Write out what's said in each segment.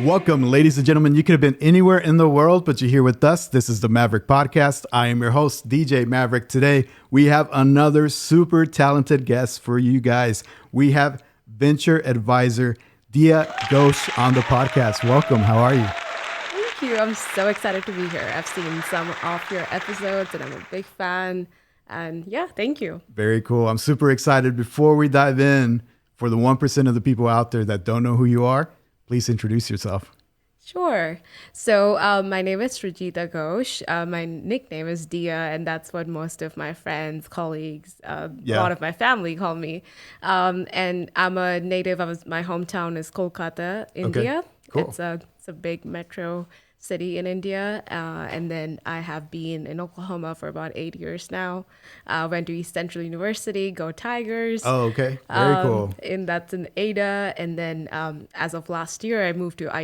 Welcome, ladies and gentlemen. You could have been anywhere in the world, but you're here with us. This is the Maverick Podcast. I am your host, DJMaverick. Today, we have another super talented guest for you guys. We have venture advisor Srijita Ghosh on the podcast. Welcome. How are you? Thank you. I'm so excited to be here. I've seen some of your episodes and I'm a big fan. And yeah, thank you. Very cool. I'm super excited. Before we dive in, for the 1% of the people out there that don't know who you are, please introduce yourself. Sure. So my name is Srijita Ghosh. My nickname is Dia, and that's what most of my friends, colleagues, a lot of my family call me. And I'm a native. My hometown is Kolkata, India. Okay. Cool. It's a big metro city in India. And then I have been in Oklahoma for about 8 years now. Went to East Central University, go Tigers. Oh, okay. Very cool. And that's in Ada. And then as of last year, I moved to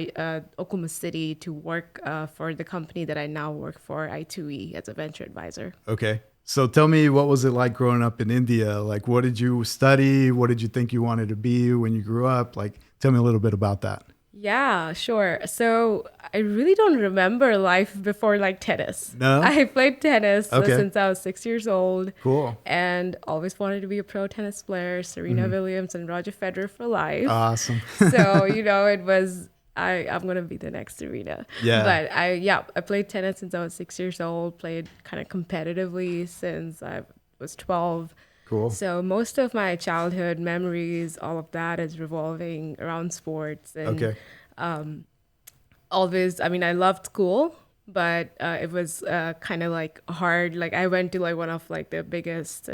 Oklahoma City to work for the company that I now work for, I2E, as a venture advisor. Okay. So tell me, what was it like growing up in India? Like, what did you study? What did you think you wanted to be when you grew up? Like, tell me a little bit about that. Yeah, sure. So I really don't remember life before like tennis. No? I played tennis since I was 6 years old. Cool. And always wanted to be a pro tennis player, Serena Williams and Roger Federer for life. Awesome. So, it was, I'm going to be the next Serena. Yeah. But I played tennis since I was 6 years old, played kind of competitively since I was 12. Cool. So most of my childhood memories, all of that is revolving around sports. And always, I loved school, but it was kind of like hard. Like I went to like one of like the biggest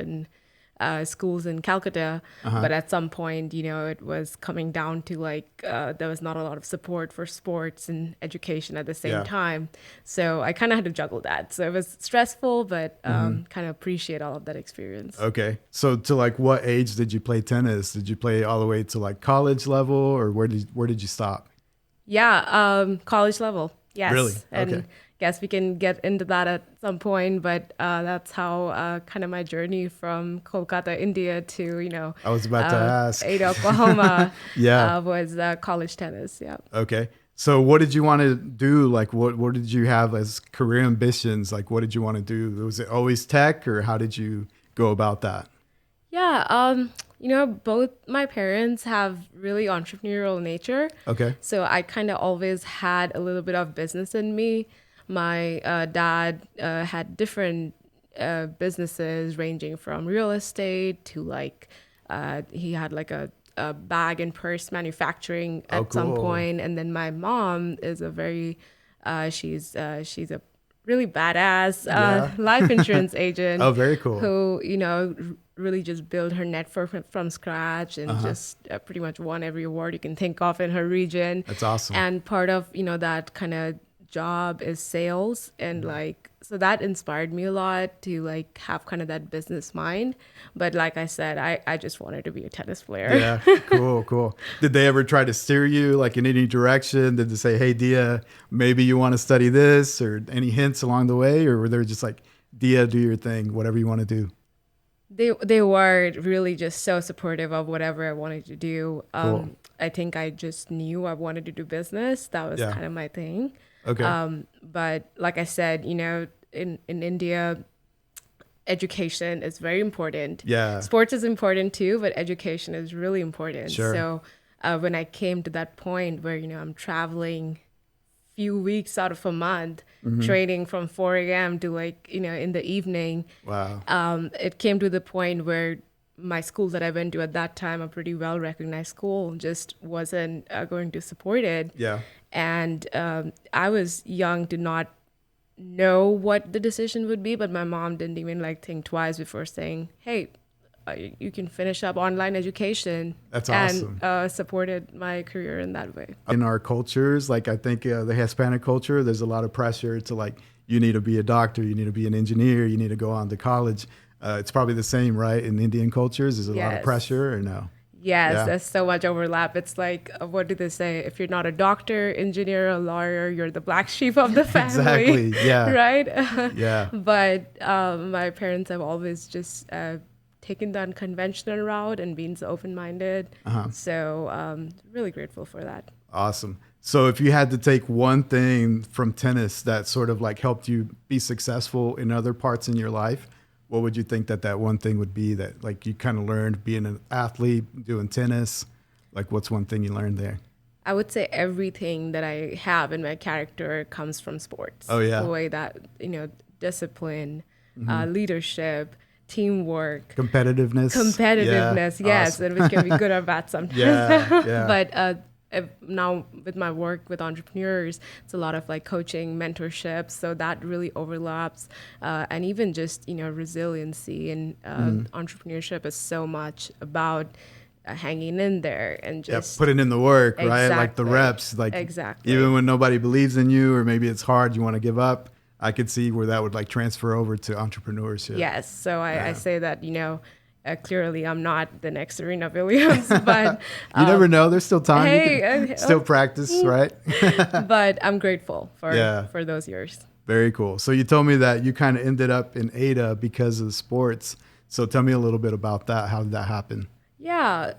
schools in Calcutta, but at some point, it was coming down to like there was not a lot of support for sports and education at the same time. So I kind of had to juggle that. So it was stressful, but kind of appreciate all of that experience. Okay. So to like what age did you play tennis? Did you play all the way to like college level, or where did you stop? Yeah, college level. Yes. Really? And okay. Guess we can get into that at some point, but that's how kind of my journey from Kolkata, India to, I was about to ask. Ada, Oklahoma was college tennis. Yeah. Okay. So what did you want to do? Like what did you have as career ambitions? Like what did you want to do? Was it always tech, or how did you go about that? Yeah. Both my parents have really entrepreneurial nature. Okay. So I kind of always had a little bit of business in me. My dad had different businesses ranging from real estate to like he had like a bag and purse manufacturing at some point. And then my mom is a very she's a really badass life insurance agent. Oh, very cool. Who really just built her network from scratch and just pretty much won every award you can think of in her region. That's awesome. And part of that kind of job is sales, and like so that inspired me a lot to like have kind of that business mind. But like I said, I just wanted to be a tennis player. Yeah. Cool. Did they ever try to steer you like in any direction? Did they say, hey Dia, maybe you want to study this, or any hints along the way? Or were they just like, Dia, do your thing, whatever you want to do? They were really just so supportive of whatever I wanted to do. Cool. I think I just knew I wanted to do business. That was kind of my thing. Okay. But like I said, in India, education is very important. Yeah. Sports is important too, but education is really important. Sure. So when I came to that point where, I'm traveling few weeks out of a month, training from 4 a.m. to like, in the evening. Wow. It came to the point where my school that I went to at that time, a pretty well-recognized school, just wasn't going to support it. Yeah. And I was young to not know what the decision would be, but my mom didn't even like think twice before saying, hey, you can finish up online education. That's awesome. And supported my career in that way. In our cultures, like I think the Hispanic culture, there's a lot of pressure to like, you need to be a doctor, you need to be an engineer, you need to go on to college. It's probably the same, right? In Indian cultures, is a lot of pressure, or no? Yes, there's so much overlap. It's like, what do they say? If you're not a doctor, engineer, or lawyer, you're the black sheep of the family. Exactly, yeah. Right? Yeah. But my parents have always just taken the unconventional route and been so open-minded. So really grateful for that. Awesome. So if you had to take one thing from tennis that sort of like helped you be successful in other parts in your life, what would you think that one thing would be that like you kind of learned being an athlete, doing tennis? Like what's one thing you learned there? I would say everything that I have in my character comes from sports. Oh, yeah. The way that, discipline, leadership, teamwork, competitiveness, yes, awesome. and we can be good or bad sometimes. Yeah. But now with my work with entrepreneurs, it's a lot of like coaching, mentorship, so that really overlaps, and even just resiliency and entrepreneurship is so much about hanging in there and just putting in the work, exactly, right? Like the reps, like exactly. Even when nobody believes in you or maybe it's hard, you want to give up. I could see where that would like transfer over to entrepreneurship. Yes. So I say that, clearly I'm not the next Serena Williams, but you never know. There's still time. Hey, you can still practice, right? But I'm grateful for those years. Very cool. So you told me that you kind of ended up in Ada because of sports. So tell me a little bit about that. How did that happen? Yeah.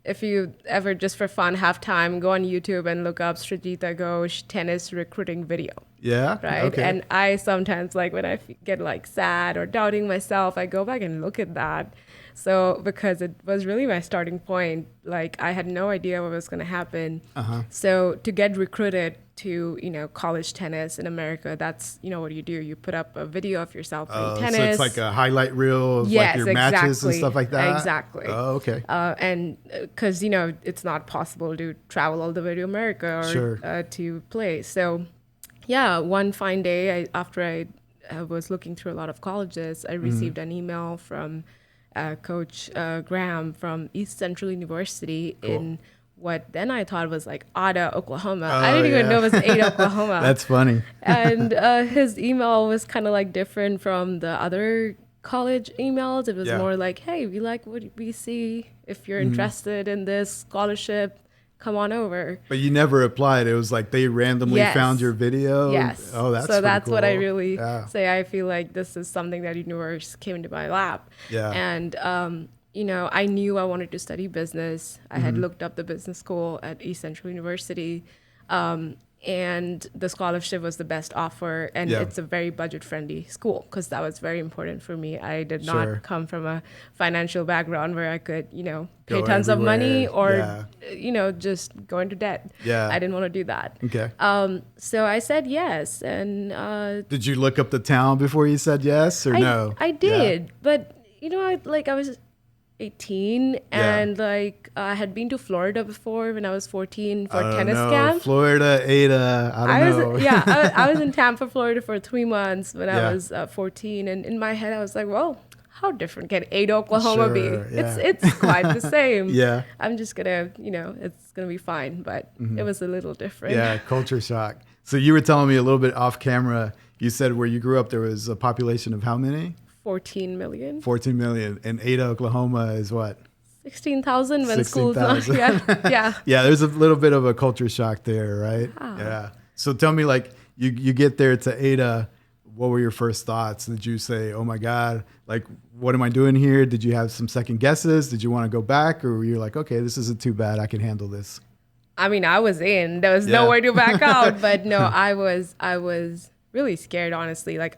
If you ever just for fun have time, go on YouTube and look up Srijita Ghosh tennis recruiting video. Yeah. Right. Okay. And I sometimes like when I get like sad or doubting myself, I go back and look at that. So because it was really my starting point, like I had no idea what was going to happen. So to get recruited to, college tennis in America, that's, what you do. You put up a video of yourself playing tennis. So it's like a highlight reel of like your matches and stuff like that? Exactly. Oh, okay. And because, it's not possible to travel all the way to America or to play. So, yeah, one fine day after I was looking through a lot of colleges, I received an email from Coach Graham from East Central University in what then I thought was like Ada, Oklahoma. I didn't even know it was Ada, Oklahoma. That's funny. And his email was kind of like different from the other college emails. It was more like, hey, we like what we see. If you're interested in this scholarship, come on over. But you never applied. It was like they randomly found your video. Yes. Oh, that's so that's cool. what I really say. I feel like this is something that universe came into my lap. Yeah. And I knew I wanted to study business. I had looked up the business school at East Central University. And the scholarship was the best offer, and it's a very budget-friendly school because that was very important for me. I did not come from a financial background where I could, pay tons of money or, just go into debt. Yeah, I didn't want to do that. Okay. So I said yes, and did you look up the town before you said yes or no? I did, but I was 18 and I had been to Florida before when I was 14 for tennis camp. Florida, Ada, I don't know. I was in Tampa, Florida for 3 months when I was 14, and in my head I was like, well, how different can Ada, Oklahoma be? It's quite the same. I'm just gonna, it's gonna be fine, but it was a little different. Yeah, culture shock. So you were telling me a little bit off camera, you said where you grew up there was a population of how many? 14 million. 14 million. And Ada, Oklahoma is what? 16,000 when school's not. Yeah. Yeah, there's a little bit of a culture shock there, right? Yeah. So tell me, like, you get there to Ada, what were your first thoughts? Did you say, oh my God, like, what am I doing here? Did you have some second guesses? Did you want to go back? Or were you like, okay, this isn't too bad, I can handle this? I mean, I was in. There was no way to back out. But no, I was really scared, honestly. Like,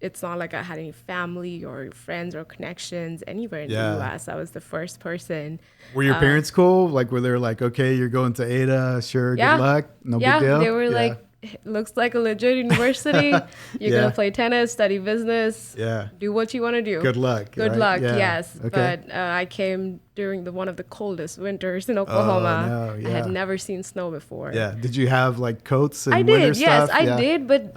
it's not like I had any family or friends or connections anywhere in the U.S. I was the first person. Were your parents cool? Like, were they like, okay, you're going to Ada, sure, good luck, no big deal? They were like, looks like a legit university. You're going to play tennis, study business, do what you want to do. Good luck. Good luck, yes. Okay. But I came during one of the coldest winters in Oklahoma. I had never seen snow before. Yeah. Did you have like coats and I winter did, stuff? Yes, I did, but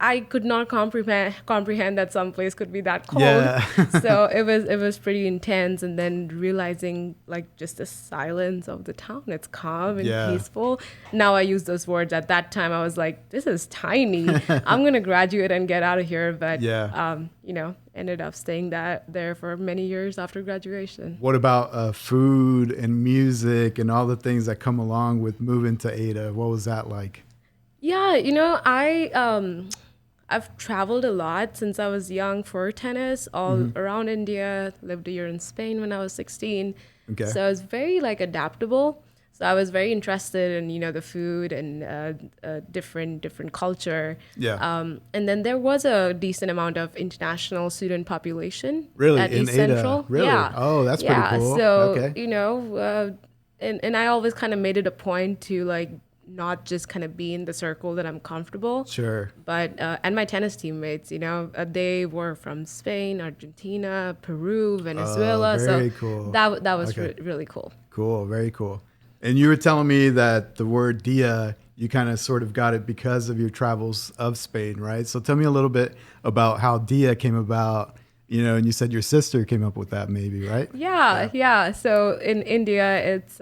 I could not comprehend that some place could be that cold. Yeah. So it was pretty intense, and then realizing like just the silence of the town. It's calm and peaceful. Now I use those words. At that time I was like, this is tiny. I'm gonna graduate and get out of here. But ended up staying there for many years after graduation. What about food and music and all the things that come along with moving to Ada? What was that like? Yeah, I've traveled a lot since I was young for tennis, all around India. Lived a year in Spain when I was 16. Okay. So I was very like adaptable. So I was very interested in, the food and different culture. Yeah. And then there was a decent amount of international student population Really? at In East Ada? Central. Really? Yeah. Oh, that's pretty cool. So, Okay. and I always kind of made it a point to like not just kind of be in the circle that I'm comfortable. Sure. But and my tennis teammates, they were from Spain, Argentina, Peru, Venezuela. Very So cool. that was Okay. really cool. Cool. Very cool. And you were telling me that the word dia, you kind of sort of got it because of your travels of Spain, right? So tell me a little bit about how dia came about, and you said your sister came up with that maybe, right? Yeah. So in India, it's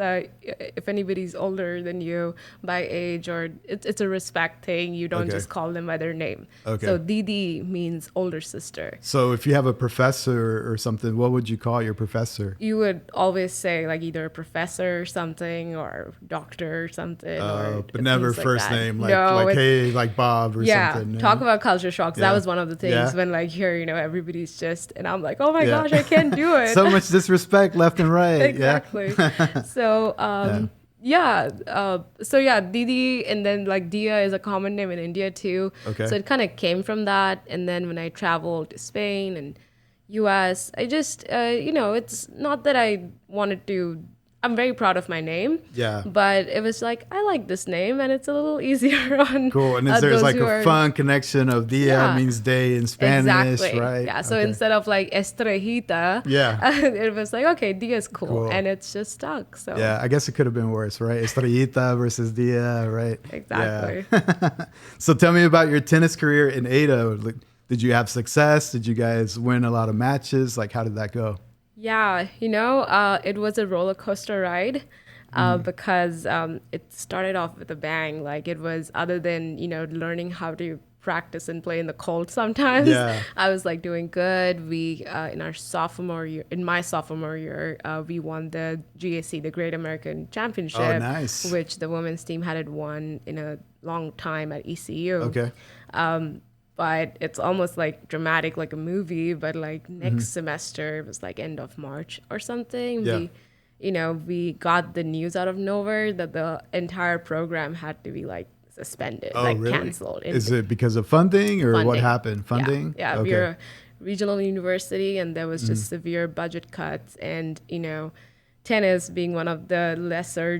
if anybody's older than you by age, or it's a respect thing. You don't Okay. just call them by their name. Okay. So Didi means older sister. So if you have a professor or something, what would you call your professor? You would always say like either a professor or something, or doctor or something. But never things like first that. name, No, it's- hey, like Bob or something. No? Talk about culture shocks. Yeah. That was one of the things Yeah. when like here, everybody's just, and I'm like, oh my Yeah. gosh, I can't do it. So much disrespect left and right. Exactly. So, Didi, and then like Dia is a common name in India too. Okay. So it kind of came from that. And then when I traveled to Spain and US, I just, it's not that I wanted to, I'm very proud of my name. Yeah. But it was like, I like this name and it's a little easier on. Cool. And there's those like who a are- fun connection of dia Yeah. means day in Spanish, Exactly. right? Yeah. So Okay. instead of like Estrellita, Yeah. it was like, okay, Dia is cool. Cool. And it's just stuck. So Yeah, I guess it could have been worse, right? Estrellita versus dia, right? Exactly. Yeah. So tell me about your tennis career in Ada. Like, did you have success? Did you guys win a lot of matches? Like, how did that go? Yeah, it was a roller coaster ride because it started off with a bang. Like it was, other than, learning how to practice and play in the cold sometimes, Yeah. I was like doing good. We, in my sophomore year, we won the GAC, the Great American Championship, Oh, nice. which the women's team hadn't won in a long time at ECU. Okay. But it's almost like dramatic, like a movie. But like next semester, it was like end of March or something. Yeah. We got the news out of nowhere that the entire program had to be like suspended, Oh, like really? canceled. Is it because of funding or what Funding. happened? Funding? Yeah. Okay. We're a regional university, and there was just severe budget cuts, and tennis being one of the lesser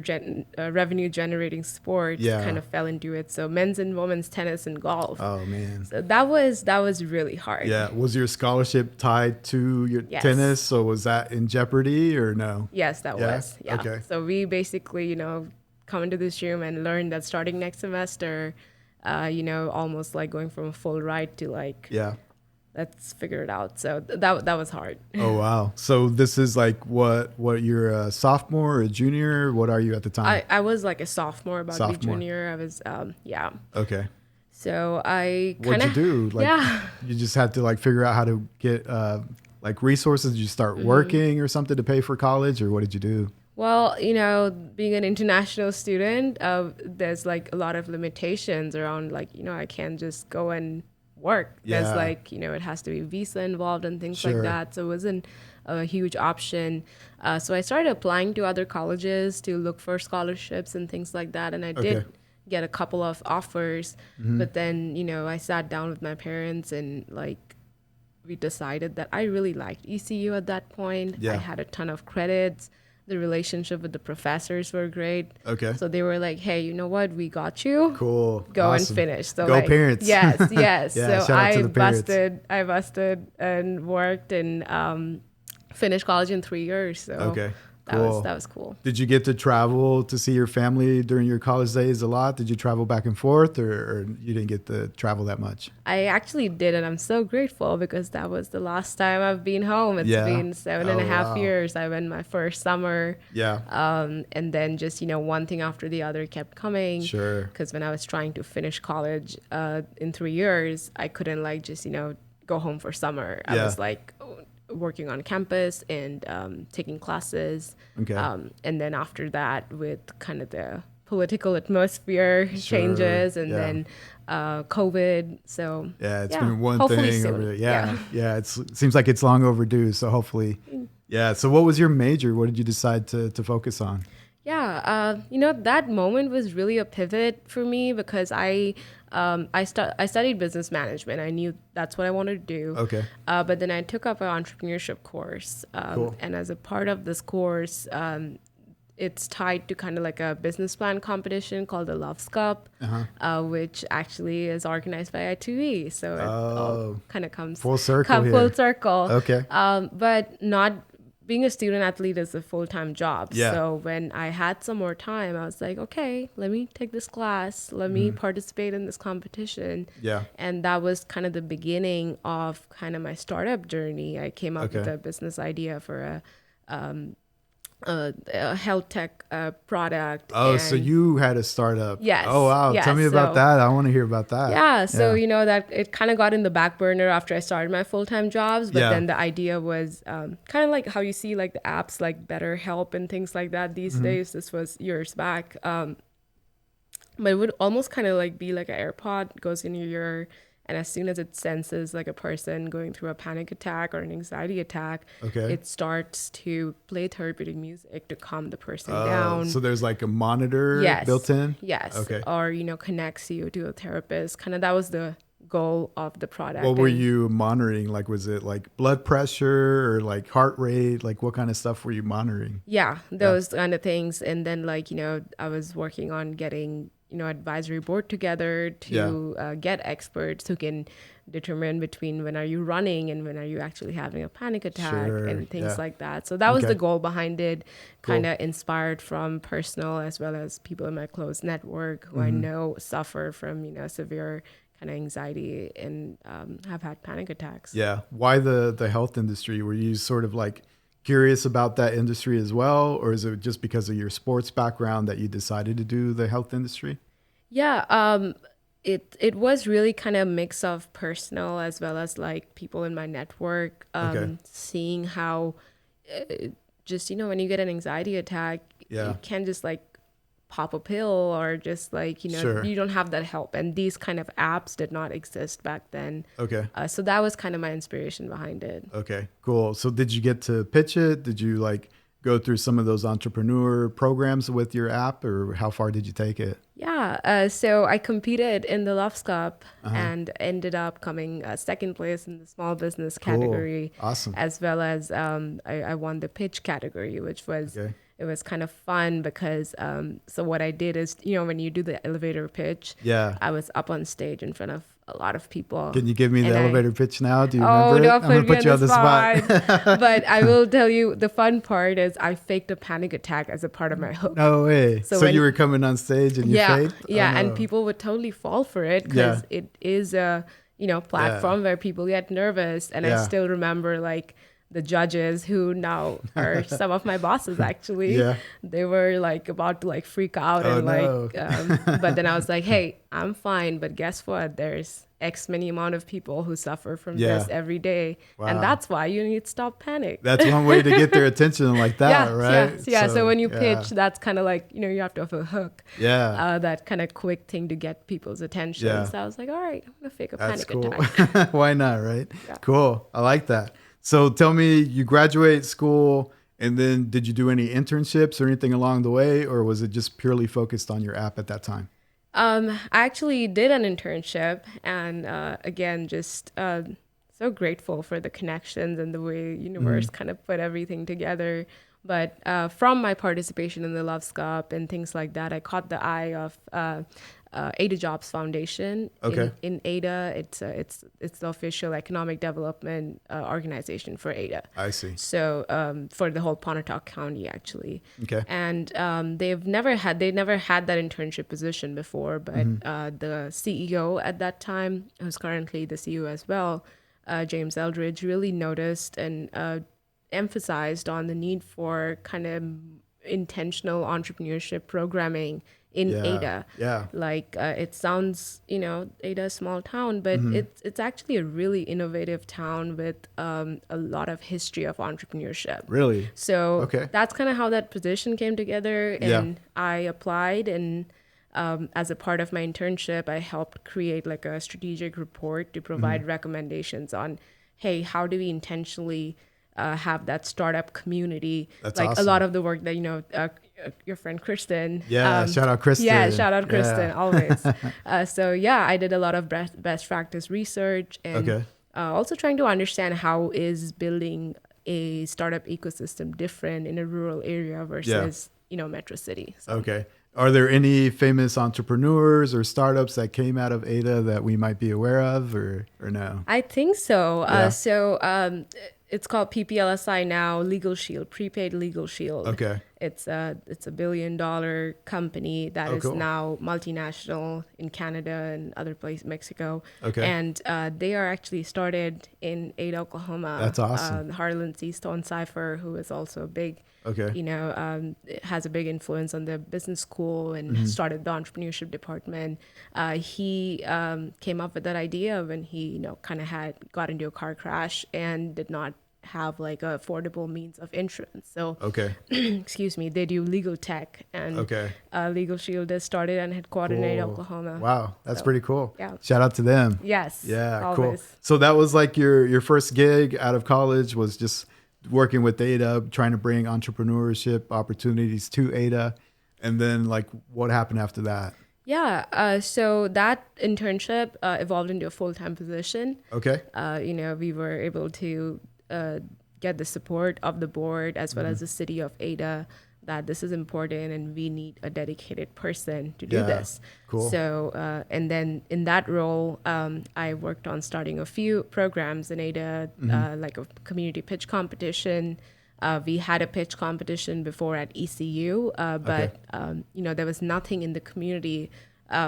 revenue generating sports Yeah. kind of fell into it. So men's and women's tennis and golf. Oh, man. So that was really hard. Yeah. Was your scholarship tied to your Yes. tennis? So was that in jeopardy or no? Yes, that Yeah? was. Yeah. Okay. So we basically, come into this room and learn that starting next semester, almost like going from a full ride to like, Yeah. let's figure it out. So that was hard. Oh, wow. So this is like what you're a sophomore or a junior? What are you at the time? I was like a sophomore, about to be Sophomore. junior. I was, yeah. Okay. So I What'd kind you of, do? Like, yeah. you just had to like figure out how to get like resources. Did you start Mm-hmm. working or something to pay for college, or what did you do? Well, being an international student, there's like a lot of limitations around like, I can't just go and work. Yeah. There's like, it has to be visa involved and things Sure. like that. So it wasn't a huge option. So I started applying to other colleges to look for scholarships and things like that. And I did Okay. get a couple of offers, but then, I sat down with my parents and like, we decided that I really liked ECU at that point. Yeah. I had a ton of credits. The relationship with the professors were great. Okay. So they were like, hey, you know what? We got you. Cool. Go Awesome. and finish. So Go like, parents. Yes. Yeah, So shout out to I the parents. busted and worked and finished college in 3 years. So Okay. that Cool. was cool. Did you get to travel to see your family during your college days a lot? Did you travel back and forth, or you didn't get to travel that much? I actually did, and I'm so grateful because that was the last time I've been home. It's Yeah. been 7.5 wow. years. I went my first summer. Yeah. And then just, one thing after the other kept coming. Sure. Because when I was trying to finish college in 3 years, I couldn't like just, go home for summer. I Yeah. was like working on campus and taking classes. Okay. And then after that, with kind of the political atmosphere changes and yeah. then COVID. So Yeah, it's been one hopefully thing soon. over there. Yeah. It seems like it's long overdue. So hopefully, yeah. So what was your major? What did you decide to focus on? Yeah, that moment was really a pivot for me because I studied business management. I knew that's what I wanted to do. Okay. But then I took up an entrepreneurship course, Cool. and as a part of this course, it's tied to kind of like a business plan competition called the Loves Cup, which actually is organized by I2E. So it all kind of comes full circle here. Full circle. Okay. But not being a student athlete is a full-time job. Yeah. So when I had some more time, I was like, okay, let me take this class. Let me participate in this competition. Yeah. And that was kind of the beginning of kind of my startup journey. I came up with Okay. a business idea for a health tech product. Oh, so you had a startup. Yes. Oh, wow. Yeah, Tell me about that. I want to hear about that. Yeah. So, that it kind of got in the back burner after I started my full-time jobs. But then the idea was kind of like how you see like the apps like BetterHelp and things like that these days. This was years back. But it would almost kind of like be like an AirPod goes in your ear. And as soon as it senses like a person going through a panic attack or an anxiety attack, it starts to play therapeutic music to calm the person down. So there's like a monitor built in? Yes. Okay. Or, connects you to a therapist. Kind of that was the goal of the product. What were you monitoring? Like, was it like blood pressure or like heart rate? Like what kind of stuff were you monitoring? Yeah, those kind of things. And then like, I was working on getting advisory board together to get experts who can determine between when are you running and when are you actually having a panic attack and things like that. So that was the goal behind it, kind of inspired from personal as well as people in my close network who I know suffer from, severe kind of anxiety and have had panic attacks. Yeah. Why the health industry? Were you sort of like curious about that industry as well? Or is it just because of your sports background that you decided to do the health industry? Yeah, it was really kind of a mix of personal as well as like people in my network, seeing how just, when you get an anxiety attack, you can't just like pop a pill or just like, you don't have that help. And these kind of apps did not exist back then. Okay. So that was kind of my inspiration behind it. Okay, cool. So did you get to pitch it? Did you like go through some of those entrepreneur programs with your app, or how far did you take it? Yeah, so I competed in the Loves Cup and ended up coming second place in the small business category. Awesome. As well as I won the pitch category, which was it was kind of fun because so what I did is, when you do the elevator pitch, I was up on stage in front of a lot of people. Can you give me the elevator pitch now? Do you remember it? No, I'm going to put you on the spot. But I will tell you, the fun part is I faked a panic attack as a part of my hook. No way. So you were coming on stage and you faked? Yeah, and people would totally fall for it because it is a, platform where people get nervous. And I still remember like the judges who now are some of my bosses actually. They were like about to like freak out but then I was like, hey, I'm fine, but guess what? There's X many amount of people who suffer from this every day. Wow. And that's why you need to stop panic. That's one way to get their attention like that, right? Yeah. So when you pitch, that's kind of like, you have to have a hook. Yeah. That kind of quick thing to get people's attention. Yeah. So I was like, all right, I'm going to fake a panic cool. attack. Why not, right? Yeah. Cool. I like that. So tell me, you graduate school, and then did you do any internships or anything along the way, or was it just purely focused on your app at that time? I actually did an internship, and again, just so grateful for the connections and the way universe kind of put everything together. But from my participation in the Loves Cup and things like that, I caught the eye of Ada Jobs Foundation. Okay. In Ada, it's the official economic development organization for Ada. I see. So for the whole Pontotoc County, actually. Okay. And they never had that internship position before, but the CEO at that time, who's currently the CEO as well, James Eldridge, really noticed and emphasized on the need for kind of intentional entrepreneurship programming in Ada. Yeah. Like it sounds, Ada is a small town, but it's actually a really innovative town with a lot of history of entrepreneurship. Really? So that's kind of how that position came together. And I applied, and as a part of my internship, I helped create like a strategic report to provide recommendations on, hey, how do we intentionally have that startup community? That's like awesome. A lot of the work that your friend Kristen. Yeah, shout out Kristen. Yeah, shout out Kristen, Yeah. always. So yeah, I did a lot of best practice research and Okay. also trying to understand how is building a startup ecosystem different in a rural area versus, metro city. So. Okay. Are there any famous entrepreneurs or startups that came out of Ada that we might be aware of or no? I think so. Yeah. It's called PPLSI now, Legal Shield, Prepaid Legal Shield. Okay. It's a $1 billion company that is cool. now multinational in Canada and other places, Mexico. Okay. And they are actually started in Ada, Oklahoma. That's awesome. Harlan C. Stone Cipher, who is also a big, has a big influence on the business school and started the entrepreneurship department. He came up with that idea when he, kind of got into a car crash and did not have like a affordable means of insurance. So, excuse me, they do legal tech and Legal Shield is started and headquartered in Ada, Oklahoma. Wow, that's pretty cool. Yeah. Shout out to them. Yes. Yeah, always. cool. So that was like your first gig out of college was just working with Ada, trying to bring entrepreneurship opportunities to Ada. And then like what happened after that? Yeah, so that internship evolved into a full-time position. Okay. We were able to get the support of the board as well as the city of Ada that this is important and we need a dedicated person to do this. Cool. So, and then in that role, I worked on starting a few programs in Ada, like a community pitch competition. We had a pitch competition before at ECU, but there was nothing in the community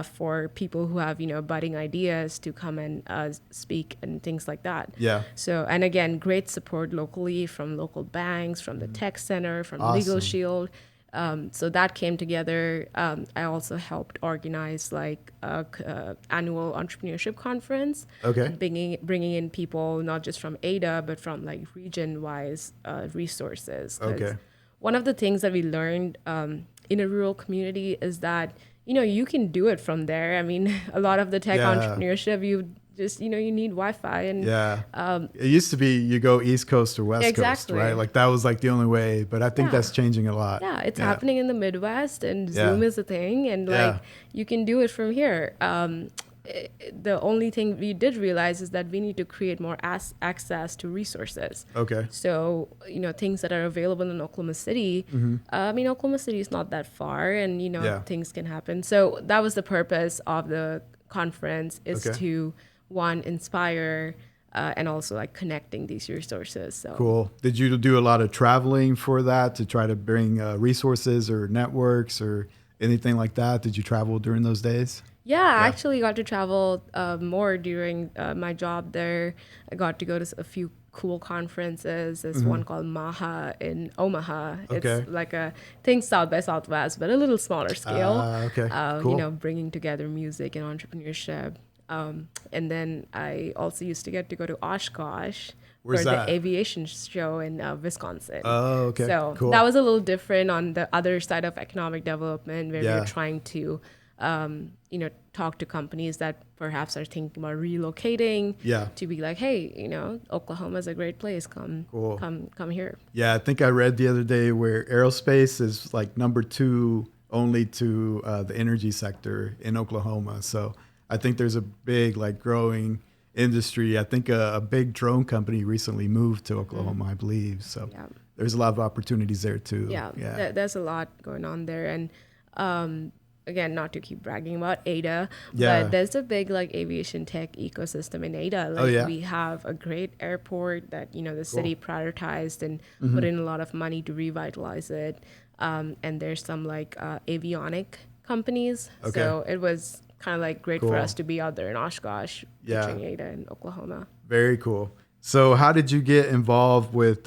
for people who have, budding ideas to come and speak and things like that. Yeah. So, and again, great support locally from local banks, from the tech center, from Awesome. Legal Shield. So that came together. I also helped organize like a annual entrepreneurship conference. Okay. Bringing in people not just from Ada but from like region-wise resources. 'Cause Okay. one of the things that we learned in a rural community is that you can do it from there. I mean, a lot of the tech entrepreneurship, you just you need Wi-Fi and it used to be you go East Coast or West exactly. Coast, right? Like that was like the only way, but I think that's changing a lot. Yeah, it's happening in the Midwest and Zoom is a thing and like you can do it from here. The only thing we did realize is that we need to create more access to resources. Okay. So, things that are available in Oklahoma City, I mean, Oklahoma City is not that far and, things can happen. So that was the purpose of the conference is to, one, inspire and also like connecting these resources. So Cool. Did you do a lot of traveling for that to try to bring resources or networks or anything like that? Did you travel during those days? Yeah, I actually got to travel more during my job there. I got to go to a few cool conferences. There's one called MAHA in Omaha. It's like a thing South by Southwest, but a little smaller scale. Cool. Bringing together music and entrepreneurship. And then I also used to get to go to Oshkosh Where's for that? the aviation show in Wisconsin. Oh, okay. So cool. that was a little different on the other side of economic development where we're trying to talk to companies that perhaps are thinking about relocating to be like, hey, Oklahoma is a great place. Come here. Yeah, I think I read the other day where aerospace is like number 2 only to the energy sector in Oklahoma. So I think there's a big like growing industry. I think a big drone company recently moved to Oklahoma, I believe. So there's a lot of opportunities there too. Yeah. There's a lot going on there. And again, not to keep bragging about Ada, but there's a big like aviation tech ecosystem in Ada. Like we have a great airport that, the city prioritized and put in a lot of money to revitalize it. And there's some like avionic companies. So it was kind of like great for us to be out there in Oshkosh, between Ada and Oklahoma. Very cool. So how did you get involved with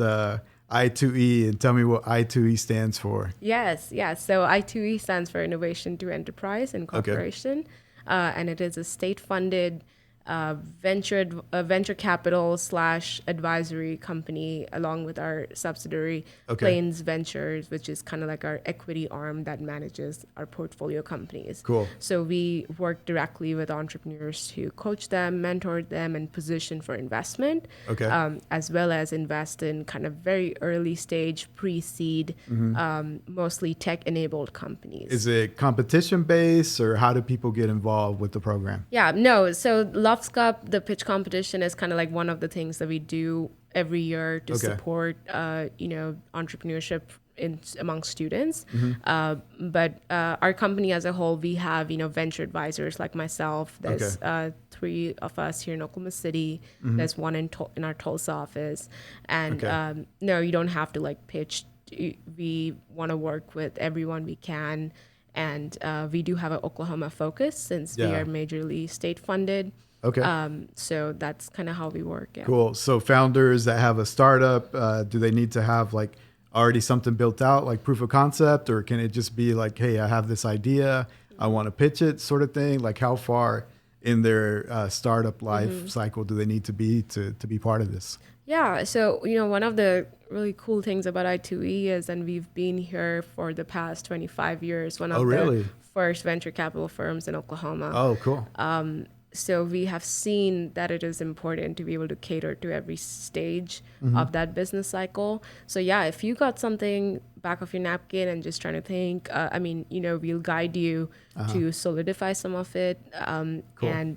I2E, and tell me what I2E stands for? Yes. So I2E stands for Innovation to Enterprise and Corporation. And it is a state-funded venture capital / advisory company, along with our subsidiary Okay. Plains Ventures, which is kind of like our equity arm that manages our portfolio companies. Cool. So we work directly with entrepreneurs to coach them, mentor them, and position for investment, Okay. as well as invest in kind of very early stage pre-seed, mostly tech-enabled companies. Is it competition based, or how do people get involved with the program? Yeah, no. So Love's Cup, the pitch competition, is kind of like one of the things that we do every year to Okay. support, entrepreneurship among students. But our company as a whole, we have, venture advisors like myself. There's 3 of us here in Oklahoma City. There's one in our Tulsa office. And Okay. no, you don't have to like pitch. We want to work with everyone we can. And we do have an Oklahoma focus since we Yeah. are majorly state funded. Okay. So that's kind of how we work. Yeah. Cool. So founders that have a startup, do they need to have like already something built out, like proof of concept, or can it just be like, hey, I have this idea, I want to pitch it, sort of thing? Like, how far in their startup life cycle do they need to be part of this? Yeah. So, one of the really cool things about I2E is, and we've been here for the past 25 years, one of really? the first venture capital firms in Oklahoma. Oh, cool. So we have seen that it is important to be able to cater to every stage of that business cycle. So yeah, if you got something back of your napkin and just trying to think, we'll guide you to solidify some of it, Cool. and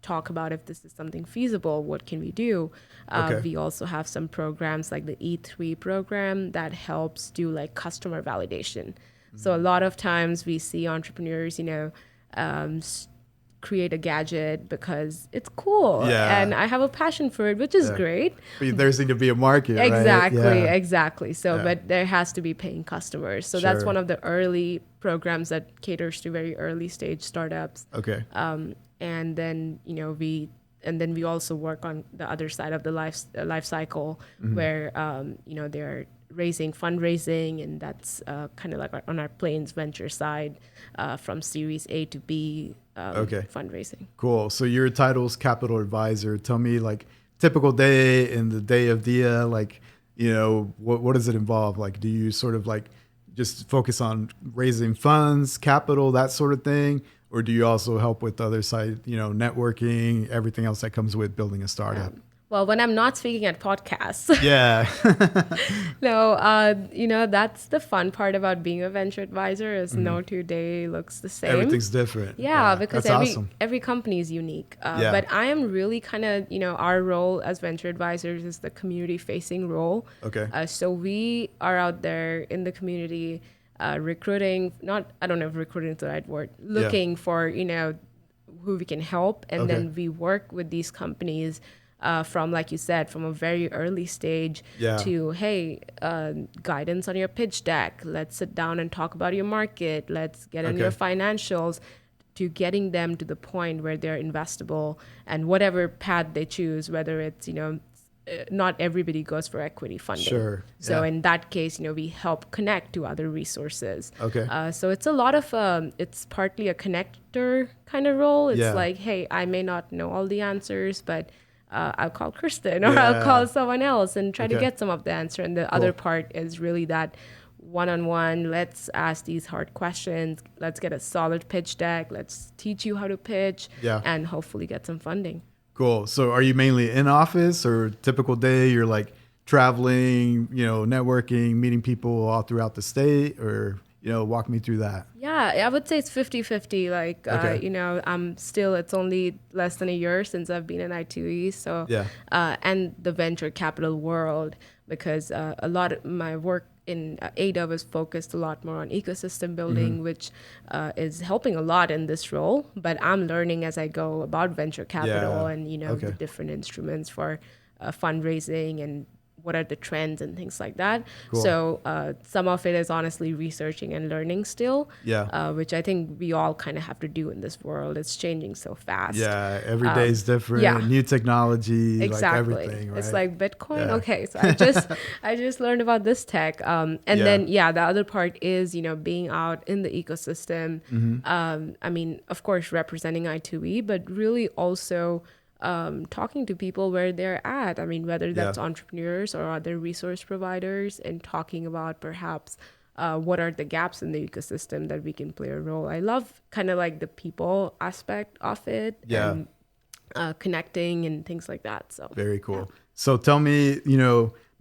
talk about if this is something feasible, what can we do? Okay. We also have some programs like the E3 program that helps do like customer validation. So a lot of times we see entrepreneurs, create a gadget because it's cool, Yeah. and I have a passion for it, which is great. But there seems to be a market, Exactly, right? Yeah. exactly. So, Yeah. but there has to be paying customers. So that's Sure. one of the early programs that caters to very early stage startups. Okay. And then we also work on the other side of the life cycle, where they're raising fundraising, and that's kind of like on our Plains Venture side, from Series A to B fundraising. Cool. So your title's capital advisor. Tell me, like, typical day in the day of DIA, like, what does it involve? Like, do you sort of like just focus on raising funds, capital, that sort of thing? Or do you also help with the other side, networking, everything else that comes with building a startup? Well, when I'm not speaking at podcasts. Yeah. No, that's the fun part about being a venture advisor is no 2 day looks the same. Everything's different. Yeah, because that's awesome. every company is unique. But I am really kind of, our role as venture advisors is the community facing role. Okay. So we are out there in the community recruiting, I don't know if recruiting is the right word, looking for, who we can help. And then we work with these companies from, like you said, from a very early stage to, hey, guidance on your pitch deck. Let's sit down and talk about your market. Let's get on your financials, to getting them to the point where they're investable, and whatever path they choose, whether it's, not everybody goes for equity funding. Sure. So in that case, we help connect to other resources. Okay. So it's a lot of, it's partly a connector kind of role. It's like, hey, I may not know all the answers, but I'll call Kristen, or I'll call someone else and try to get some of the answer. And the other part is really that one-on-one, let's ask these hard questions. Let's get a solid pitch deck. Let's teach you how to pitch and hopefully get some funding. Cool. So are you mainly in office, or typical day you're like traveling, networking, meeting people all throughout the state, or, walk me through that? Yeah, I would say it's 50-50. Like, it's only less than a year since I've been in I2E. So, and the venture capital world, because a lot of my work in ADA was focused a lot more on ecosystem building, which is helping a lot in this role. But I'm learning as I go about venture capital and, the different instruments for fundraising and what are the trends and things like that. Cool. So some of it is honestly researching and learning still, which I think we all kind of have to do in this world. It's changing so fast. Yeah, every day is different. Yeah. New technology, Exactly. like everything, right? It's like Bitcoin. Yeah. Okay, so I just learned about this tech. And then the other part is, being out in the ecosystem. I mean, of course, representing I2E, but really also talking to people where they're at. I mean, whether that's entrepreneurs or other resource providers, and talking about perhaps what are the gaps in the ecosystem that we can play a role. I love kind of like the people aspect of it. And, connecting and things like that. So very cool. So tell me,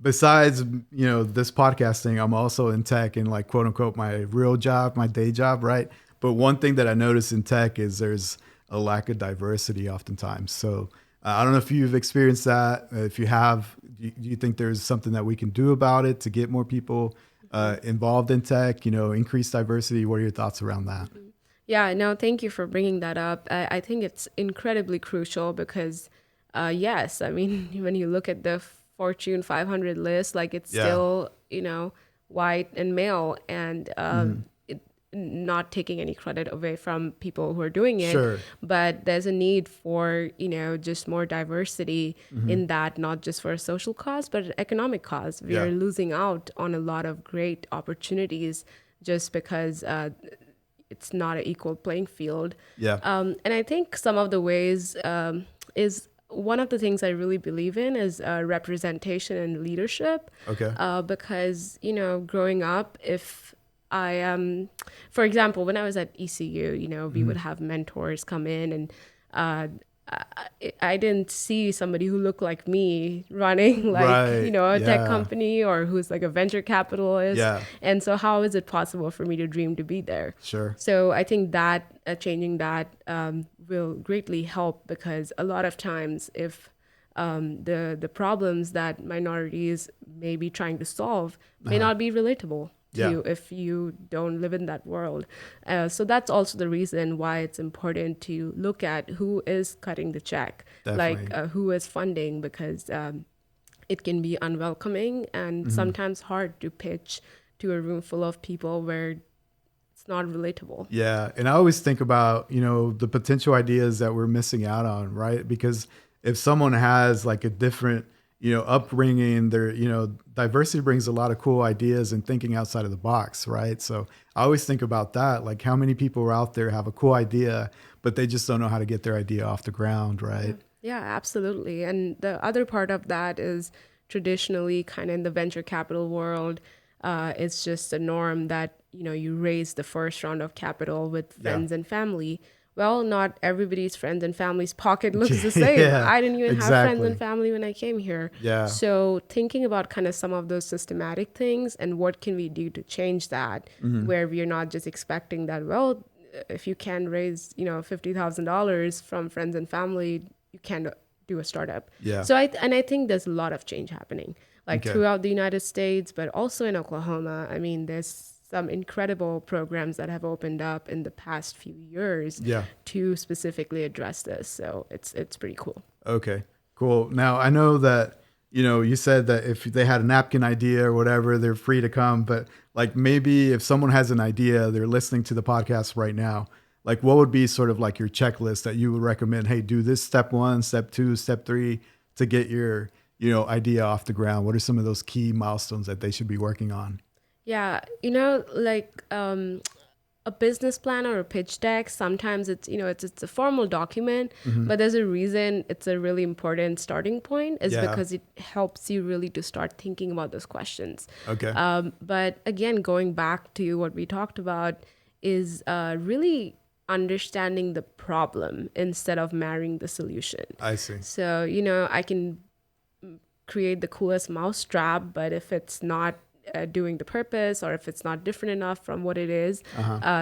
besides, this podcasting, I'm also in tech and like quote unquote my real job, my day job, right? But one thing that I notice in tech is there's a lack of diversity oftentimes. So I don't know if you've experienced that. If you have, do you think there's something that we can do about it to get more people involved in tech, increase diversity? What are your thoughts around that? Yeah, no, thank you for bringing that up. I think it's incredibly crucial because, yes, I mean, when you look at the Fortune 500 list, like it's still, white and male, and not taking any credit away from people who are doing it. Sure. But there's a need for, just more diversity in that, not just for a social cause, but an economic cause. We are losing out on a lot of great opportunities just because it's not an equal playing field. And I think some of the ways is one of the things I really believe in is representation and leadership. Because, growing up, if I am, for example, when I was at ECU, we would have mentors come in, and I didn't see somebody who looked like me running a tech company, or who's like a venture capitalist. And so how is it possible for me to dream to be there? Sure. So I think that changing that will greatly help, because a lot of times if the problems that minorities may be trying to solve may not be relatable to you if you don't live in that world. So that's also the reason why it's important to look at who is cutting the check, who is funding, because it can be unwelcoming and sometimes hard to pitch to a room full of people where it's not relatable. Yeah. And I always think about, the potential ideas that we're missing out on, right? Because if someone has like a different upbringing, there, diversity brings a lot of cool ideas and thinking outside of the box, right? So I always think about that, like how many people are out there have a cool idea, but they just don't know how to get their idea off the ground, right? Yeah, absolutely. And the other part of that is traditionally kind of in the venture capital world, it's just a norm that, you raise the first round of capital with friends and family. Well, not everybody's friends and family's pocket looks the same. I didn't even have friends and family when I came here. So thinking about kind of some of those systematic things and what can we do to change that, where we're not just expecting that, well, if you can raise, $50,000 from friends and family, you can do a startup. So I think there's a lot of change happening, throughout the United States, but also in Oklahoma. I mean, there's some incredible programs that have opened up in the past few years to specifically address this. So it's pretty cool. Okay, cool. Now I know that, you said that if they had a napkin idea or whatever, they're free to come, but like maybe if someone has an idea, they're listening to the podcast right now, like what would be sort of like your checklist that you would recommend? Hey, do this step 1, step 2, step 3 to get your, idea off the ground. What are some of those key milestones that they should be working on? Yeah, a business plan or a pitch deck, sometimes it's, it's a formal document, but there's a reason it's a really important starting point is because it helps you really to start thinking about those questions. But again, going back to what we talked about is really understanding the problem instead of marrying the solution. I see. So, I can create the coolest mousetrap, but if it's not doing the purpose, or if it's not different enough from what it is,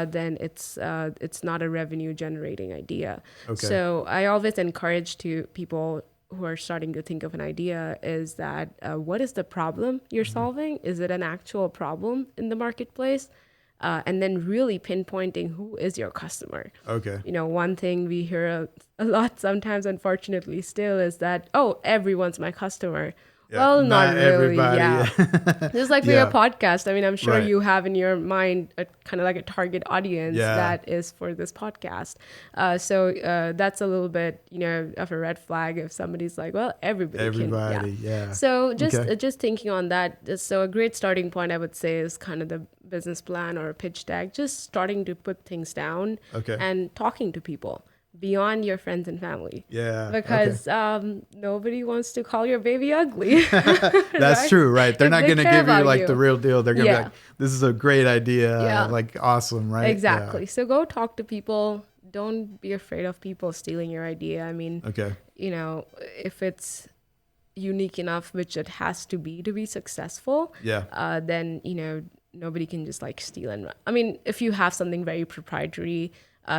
then it's not a revenue generating idea. So I always encourage to people who are starting to think of an idea is that what is the problem you're solving? Is it an actual problem in the marketplace? And then really pinpointing who is your customer. One thing we hear a lot sometimes, unfortunately, still is that, oh, everyone's my customer. Yeah, Well, not really. everybody. Yeah. Just like for Yeah. your podcast, I mean, I'm sure Right. you have in your mind a kind of like a target audience Yeah. that is for this podcast. So that's a little bit, of a red flag if somebody's like, well, everybody can. Everybody, Yeah. yeah. So just Okay. just thinking on that, so a great starting point I would say is kind of the business plan or a pitch deck, just starting to put things down Okay. and talking to people beyond your friends and family. Yeah. Because nobody wants to call your baby ugly. That's right? true, right? They're If not they going to care give you about like the real deal. They're going to be Yeah. like, this is a great idea. Yeah. Like, awesome, right? Exactly. So go talk to people. Don't be afraid of people stealing your idea. I mean, Yeah. Okay. If it's unique enough, which it has to be successful, Yeah. then, nobody can just like steal and run. I mean, if you have something very proprietary,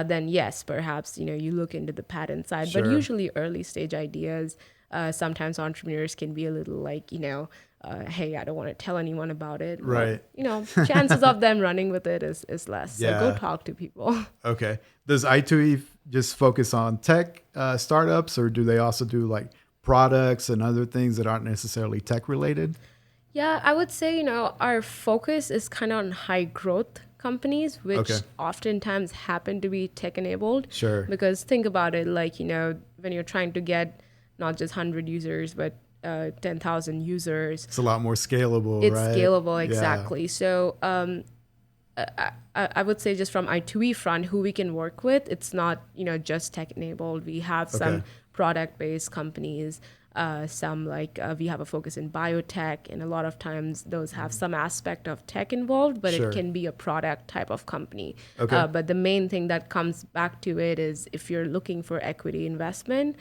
then yes, perhaps, you look into the patent side. But Sure. usually early stage ideas, sometimes entrepreneurs can be a little like, hey, I don't want to tell anyone about it. Right. But, chances of them running with it is less. Yeah. So go talk to people. Okay. Does I2E just focus on tech startups, or do they also do like products and other things that aren't necessarily tech related? Yeah, I would say, our focus is kind of on high growth companies, which Okay. oftentimes happen to be tech enabled. Sure. Because think about it, like, when you're trying to get not just 100 users, but 10,000 users, It's a lot more scalable, it's right? scalable. Yeah. Exactly. So I would say just from I2E front, who we can work with, it's not, just tech enabled. We have some Okay. product based companies, some like we have a focus in biotech, and a lot of times those have some aspect of tech involved, but Sure. it can be a product type of company. Okay. But the main thing that comes back to it is if you're looking for equity investment,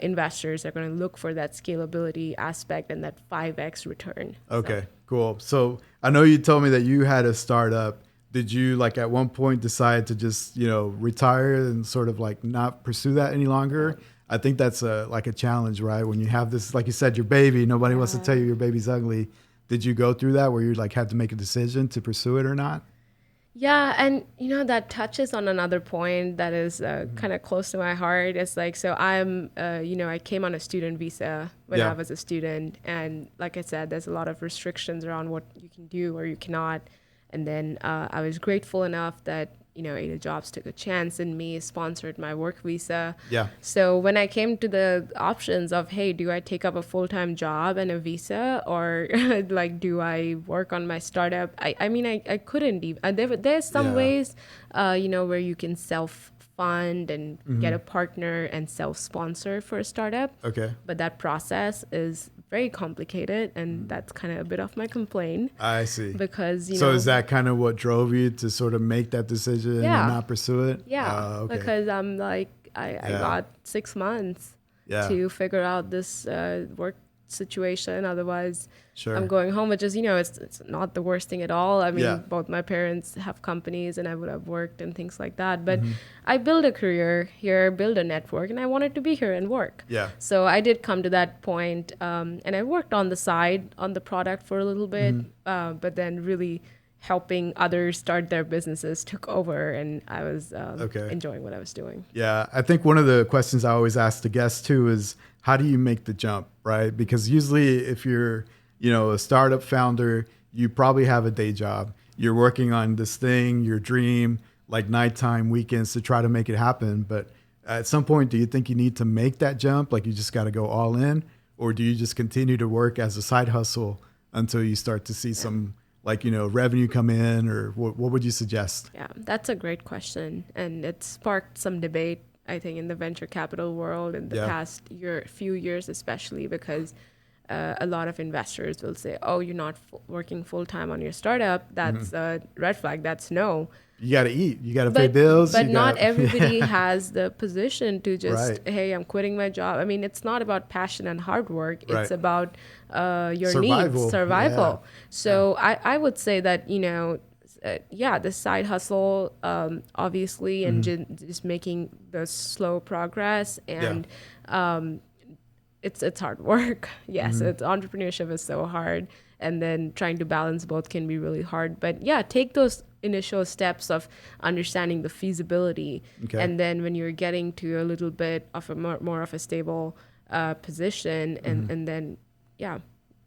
investors are going to look for that scalability aspect and that 5x return. Okay, cool. So I know you told me that you had a startup. Did you like at one point decide to just, retire and sort of like not pursue that any longer? I think that's like a challenge, right? When you have this, like you said, your baby, nobody wants to tell you your baby's ugly. Did you go through that where you like had to make a decision to pursue it or not? Yeah, and that touches on another point that is kind of close to my heart. It's like, so I came on a student visa when Yeah. I was a student, and like I said, there's a lot of restrictions around what you can do or you cannot. And then I was grateful enough that Ada Jobs took a chance in me, sponsored my work visa. Yeah. So when I came to the options of, hey, do I take up a full-time job and a visa, or like, do I work on my startup? I mean, I couldn't even. There's some Yeah. ways, where you can self-fund and get a partner and self-sponsor for a startup. Okay. But that process is very complicated, and that's kind of a bit of my complaint. I see. Because, So is that kind of what drove you to sort of make that decision Yeah. and not pursue it? Yeah, Okay. because I'm like, I Yeah. got 6 months Yeah. to figure out this work situation. Otherwise, Sure. I'm going home, which is, it's not the worst thing at all. I mean, Yeah. both my parents have companies and I would have worked and things like that. But Mm-hmm. I built a career here, build a network, and I wanted to be here and work. Yeah. So I did come to that point, and I worked on the side on the product for a little bit, Mm-hmm. but then really helping others start their businesses took over, and I was Okay. enjoying what I was doing. Yeah, I think one of the questions I always ask the guests too is how do you make the jump, right? Because usually if you're, a startup founder, you probably have a day job. You're working on this thing, your dream, like nighttime, weekends to try to make it happen. But at some point, do you think you need to make that jump? Like you just got to go all in? Or do you just continue to work as a side hustle until you start to see some like, revenue come in, or what would you suggest? Yeah, that's a great question. And it sparked some debate, I think, in the venture capital world in the Yeah. past few years, especially because a lot of investors will say, oh, you're not working full time on your startup. That's a red flag. That's no. You got to eat. You got to pay bills. But you not gotta- everybody has the position to just, Right. hey, I'm quitting my job. I mean, it's not about passion and hard work. Right. It's about your Survival. needs, survival. Yeah. So I would say that, the side hustle, obviously, and just making the slow progress, and it's hard work. Yes, it's entrepreneurship is so hard, and then trying to balance both can be really hard. But yeah, take those initial steps of understanding the feasibility, Okay. and then when you're getting to a little bit of a more of a stable position, and then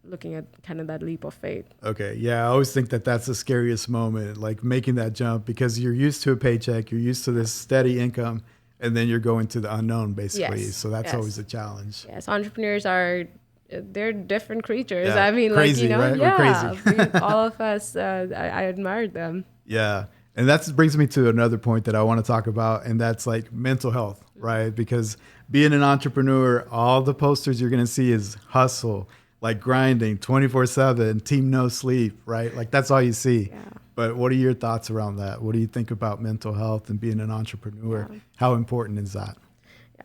looking at kind of that leap of faith. Okay. Yeah. I always think that that's the scariest moment, like making that jump, because you're used to a paycheck, you're used to this steady income, and then you're going to the unknown basically. Yes. So that's Yes. always a challenge. Yes, entrepreneurs are they're different creatures. Yeah. I mean, Crazy, like, right? yeah, We're crazy. all of us. I admired them. Yeah. And that brings me to another point that I want to talk about, and that's like mental health, right? Because being an entrepreneur, all the posters you're going to see is hustle, like grinding 24/7, team no sleep, right? Like that's all you see. Yeah. But what are your thoughts around that? What do you think about mental health and being an entrepreneur? Yeah. How important is that?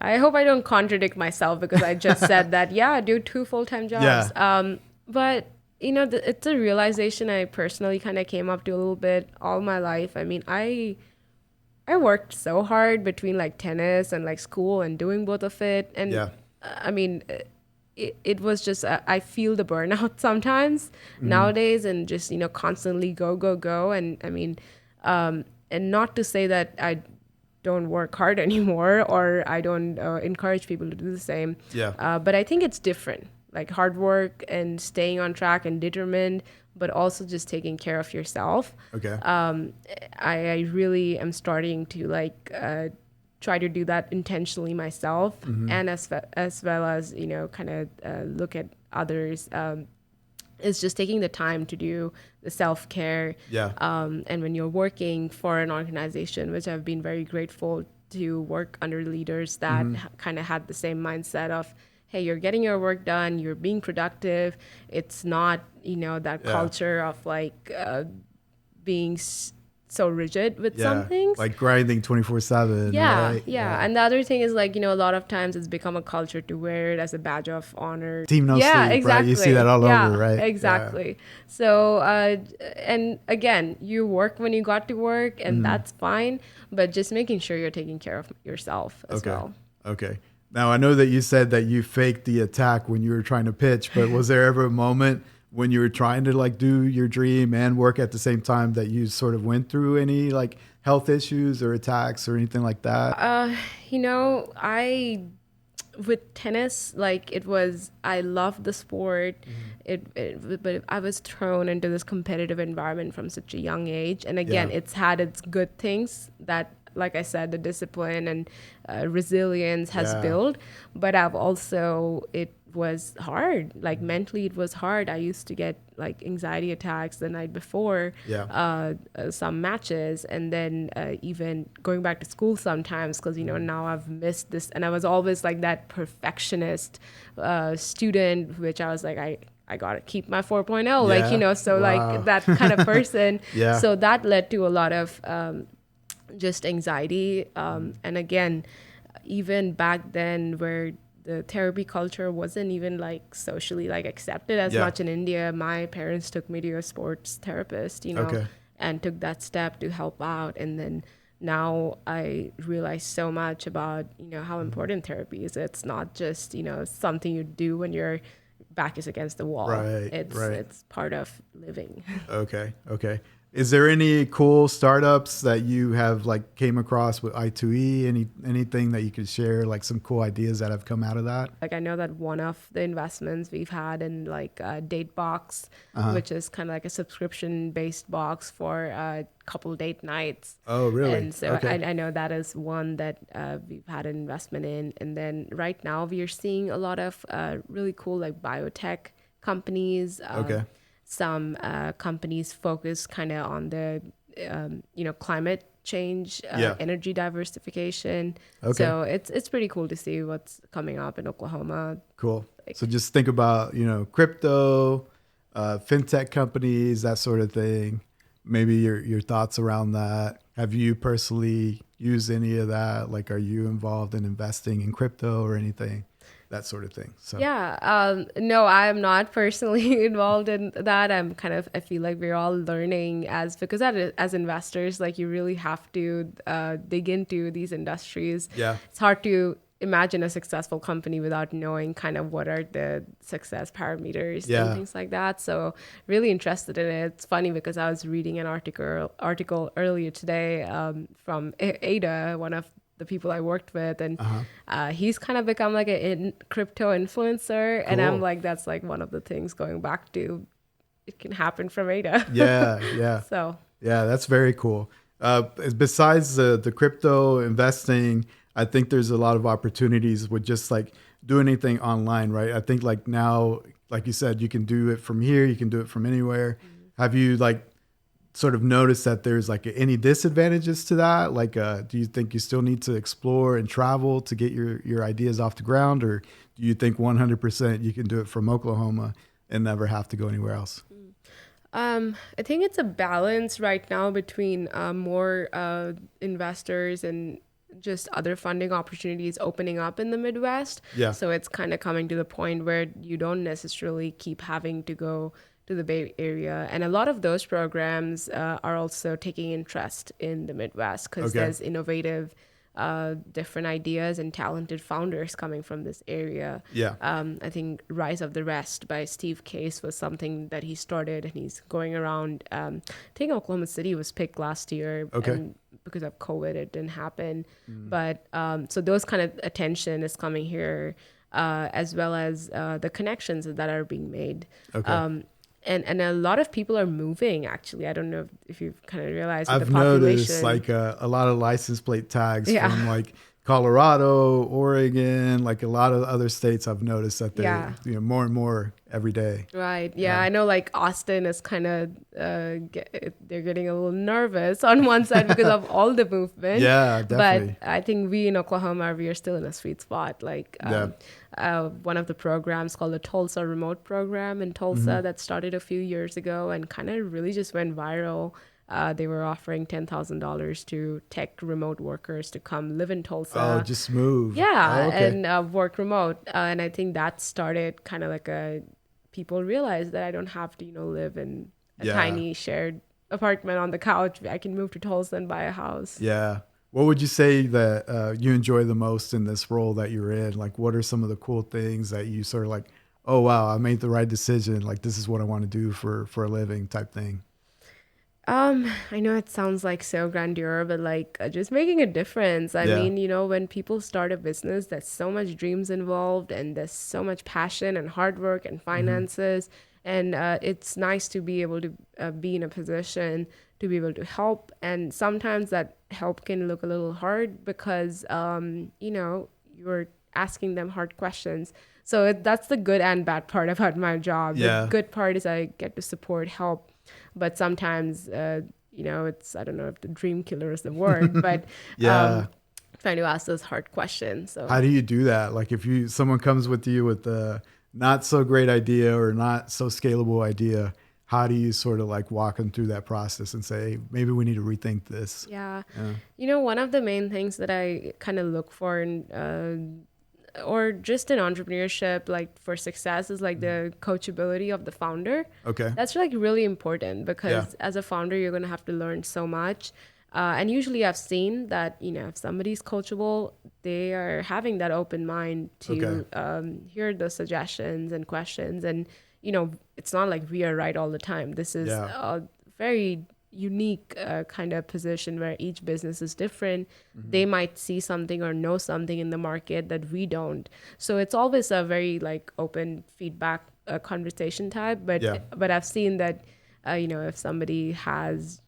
I hope I don't contradict myself because I just said that, yeah, I do 2 full-time jobs. Yeah. But, it's a realization I personally kind of came up to a little bit all my life. I mean, I worked so hard between like tennis and like school and doing both of it. And Yeah. I mean, it was just, I feel the burnout sometimes nowadays, and just, constantly go, go, go. And I mean, and not to say that I don't work hard anymore, or I don't encourage people to do the same. Yeah. But I think it's different, like hard work and staying on track and determined, but also just taking care of yourself. Okay. I really am starting to try to do that intentionally myself, and as well as, kind of look at others. It's just taking the time to do the self-care. Yeah. And when you're working for an organization, which I've been very grateful to work under leaders that kind of had the same mindset of, hey, you're getting your work done, you're being productive. It's not, that culture of being so rigid with some things. Like grinding 24/7. Yeah, right? yeah. And the other thing is a lot of times it's become a culture to wear it as a badge of honor. Team no yeah, sleep, exactly. right? You see that all over, right? Exactly. Yeah. So, and again, you work when you got to work, and that's fine, but just making sure you're taking care of yourself as well. Okay. Now, I know that you said that you faked the attack when you were trying to pitch, but was there ever a moment when you were trying to do your dream and work at the same time that you sort of went through any health issues or attacks or anything like that? With tennis, I loved the sport. But I was thrown into this competitive environment from such a young age. And again, it's had its good things that, like I said, the discipline and resilience has built. But it was hard. Mentally, it was hard. I used to get anxiety attacks the night before some matches, and then even going back to school sometimes, because now I've missed this, and I was always that perfectionist student, which I was I gotta keep my 4.0, that kind of person. So that led to a lot of just anxiety, and again, even back then where the therapy culture wasn't even socially accepted as much in India. My parents took me to a sports therapist, and took that step to help out. And then now I realize so much about, how important therapy is. It's not just, something you do when your back is against the wall. Right. It's part of living. Okay. Is there any cool startups that you have like came across with I2E? Anything that you could share, like some cool ideas that have come out of that? Like, I know that one of the investments we've had in like Datebox, which is kind of like a subscription-based box for couple date nights. Oh, really? And so okay. I know that is one that we've had an investment in. And then right now we are seeing a lot of really cool like biotech companies. Okay. Some companies focus kind of on the, climate change, energy diversification. Okay. So it's pretty cool to see what's coming up in Oklahoma. Cool. So just think about, crypto, fintech companies, that sort of thing. Maybe your thoughts around that. Have you personally used any of that? Like, are you involved in investing in crypto or anything? That sort of thing. So yeah, no, I'm not personally involved in that. I feel like we're all learning because as investors, like you really have to dig into these industries. Yeah, it's hard to imagine a successful company without knowing kind of what are the success parameters and things like that. So really interested in it. It's funny because I was reading an article earlier today from Ada, one of the people I worked with, and he's kind of become like a crypto influencer, and I'm Cool. like, that's like one of the things going back to it can happen from Ada. Yeah. So Yeah, that's very cool. Besides the crypto investing, I think there's a lot of opportunities with just like doing anything online, right? I think like now, like you said, you can do it from here, you can do it from anywhere. Have you like sort of noticed that there's like any disadvantages to that? Like, do you think you still need to explore and travel to get your ideas off the ground? Or do you think 100% you can do it from Oklahoma and never have to go anywhere else? I think it's a balance right now between more investors and just other funding opportunities opening up in the Midwest. Yeah. So it's kind of coming to the point where you don't necessarily keep having to go to the Bay Area. And a lot of those programs are also taking interest in the Midwest because there's innovative different ideas and talented founders coming from this area. Yeah. I think Rise of the Rest by Steve Case was something that he started, and he's going around. I think Oklahoma City was picked last year. And because of COVID, it didn't happen. But so those kind of attention is coming here, as well as the connections that are being made. And a lot of people are moving, actually. I don't know if you've kind of realized with I've the population. noticed like a lot of license plate tags from like Colorado, Oregon, like a lot of other states. I've noticed that they, more and more every day. Right. Yeah. I know like Austin is kind of, they're getting a little nervous on one side because of all the movement. Yeah, definitely. But I think we in Oklahoma, we are still in a sweet spot. Like one of the programs called the Tulsa Remote Program in Tulsa that started a few years ago and kind of really just went viral. They were offering $10,000 to tech remote workers to come live in Tulsa. Oh, just move. Yeah, and work remote. And I think that started kind of like people realized that I don't have to, live in a tiny shared apartment on the couch. I can move to Tulsa and buy a house. Yeah. What would you say that you enjoy the most in this role that you're in? Like, what are some of the cool things that you sort of like, oh, wow, I made the right decision. Like, this is what I want to do for a living type thing. I know it sounds like so grandeur, but like just making a difference. I mean, when people start a business, there's so much dreams involved and there's so much passion and hard work and finances. And it's nice to be able to be in a position to be able to help. And sometimes that help can look a little hard because, you're asking them hard questions. So that's the good and bad part about my job. The good part is I get to support, help. But sometimes, it's, I don't know if the dream killer is the word, but trying to ask those hard questions. So how do you do that? Like if someone comes with you with a not so great idea or not so scalable idea, how do you sort of like walk them through that process and say, hey, maybe we need to rethink this? Yeah. One of the main things that I kind of look for in or just in entrepreneurship, like for success, is like the coachability of the founder. Okay. That's like really important because as a founder, you're going to have to learn so much. And usually I've seen that, if somebody's coachable, they are having that open mind to hear the suggestions and questions. And, it's not like we are right all the time. This is a very unique kind of position where each business is different. They might see something or know something in the market that we don't. So it's always a very like open feedback conversation type. But I've seen that, if somebody has